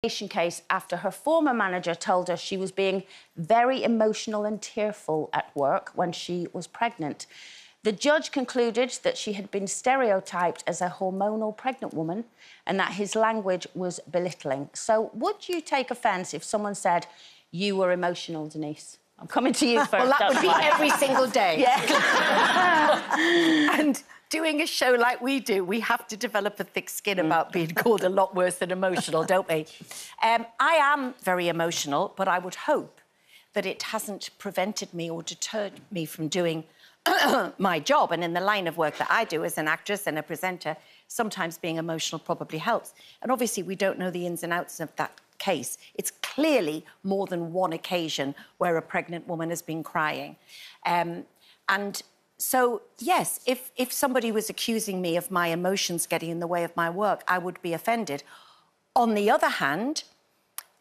Case after her former manager told her she was being very emotional and tearful at work when she was pregnant. The judge concluded that she had been stereotyped as a hormonal pregnant woman and that his language was belittling. So would you take offence if someone said you were emotional, Denise? I'm coming to you first. Well, that would be every single day. Yeah. And doing a show like we do, we have to develop a thick skin about being called a lot worse than emotional, don't we? I am very emotional, but I would hope that it hasn't prevented me or deterred me from doing my job. And in the line of work that I do as an actress and a presenter, sometimes being emotional probably helps. And obviously, we don't know the ins and outs of that case. It's clearly more than one occasion where a pregnant woman has been crying. So, yes, if somebody was accusing me of my emotions getting in the way of my work, I would be offended. On the other hand,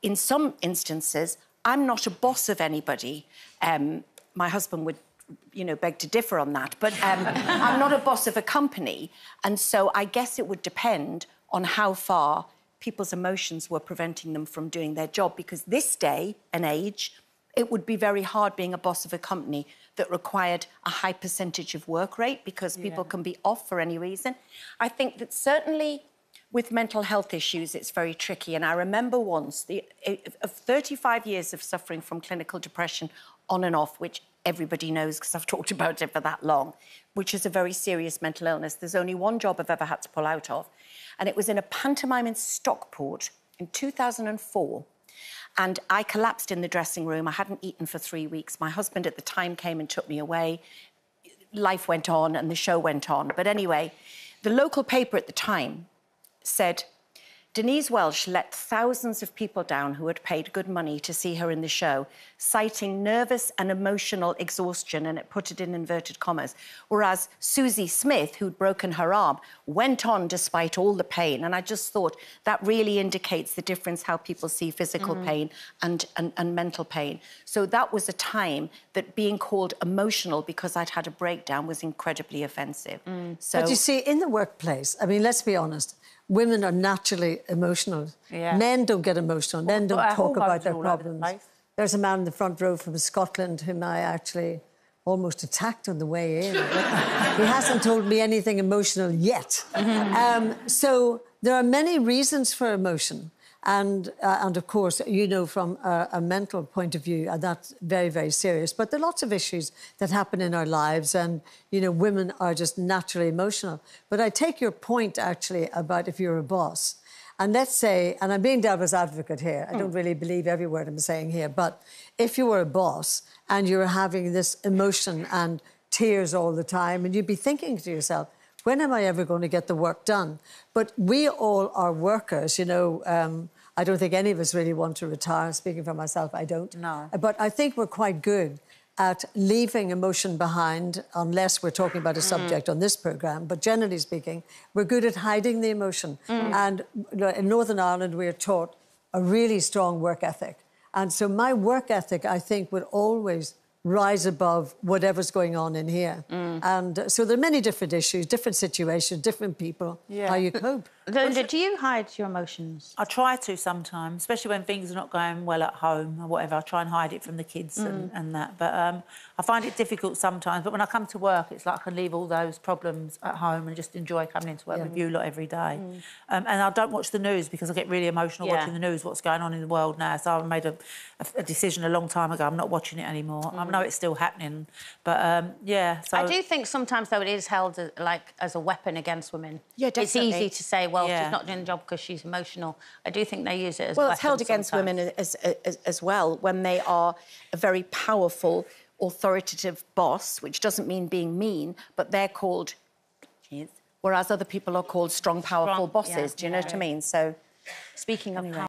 in some instances, I'm not a boss of anybody. My husband would, beg to differ on that. But I'm not a boss of a company. And so I guess it would depend on how far people's emotions were preventing them from doing their job. Because this day and age, it would be very hard being a boss of a company that required a high percentage of work rate because people can be off for any reason. I think that certainly with mental health issues, it's very tricky. And I remember once, of 35 years of suffering from clinical depression on and off, which everybody knows because I've talked about it for that long, which is a very serious mental illness. There's only one job I've ever had to pull out of. And it was in a pantomime in Stockport in 2004. And I collapsed in the dressing room. I hadn't eaten for 3 weeks. My husband at the time came and took me away. Life went on and the show went on. But anyway, the local paper at the time said, Denise Welsh let thousands of people down who had paid good money to see her in the show, citing nervous and emotional exhaustion, and it put it in inverted commas. Whereas Susie Smith, who'd broken her arm, went on despite all the pain. And I just thought that really indicates the difference how people see physical pain and mental pain. So that was a time that being called emotional because I'd had a breakdown was incredibly offensive. So, but you see, in the workplace, I mean, let's be honest, women are naturally emotional. Yeah. Men don't get emotional. Men don't talk about their problems. There's a man in the front row from Scotland whom I actually almost attacked on the way in. He hasn't told me anything emotional yet. So there are many reasons for emotion. And of course, from a mental point of view, that's very, very serious. But there are lots of issues that happen in our lives and, women are just naturally emotional. But I take your point, actually, about if you're a boss. And let's say, and I'm being devil's advocate here, I don't really believe every word I'm saying here, but if you were a boss and you're having this emotion and tears all the time, and you'd be thinking to yourself, when am I ever going to get the work done? But we all are workers, I don't think any of us really want to retire. Speaking for myself, I don't. No. But I think we're quite good at leaving emotion behind, unless we're talking about a subject on this programme. But generally speaking, we're good at hiding the emotion. And in Northern Ireland, we're taught a really strong work ethic. And so my work ethic, I think, would always rise above whatever's going on in here. And so there are many different issues, different situations, different people, how you cope. Linda, do you hide your emotions? I try to sometimes, especially when things are not going well at home or whatever. I try and hide it from the kids and that. But I find it difficult sometimes. But when I come to work, it's like I can leave all those problems at home and just enjoy coming into work with you lot every day. And I don't watch the news because I get really emotional watching the news, what's going on in the world now. So I made a decision a long time ago. I'm not watching it anymore. I know it's still happening. But, so... I do think sometimes, though, it is held as a weapon against women. Yeah, definitely. It's easy to say, well, she's not doing the job because she's emotional. I do think they use it as a weapon. Well, it's held against women as well when they are a very powerful, authoritative boss, which doesn't mean being mean, but they're called... Whereas other people are called strong, powerful bosses. Do you know what I mean? So, speaking of power...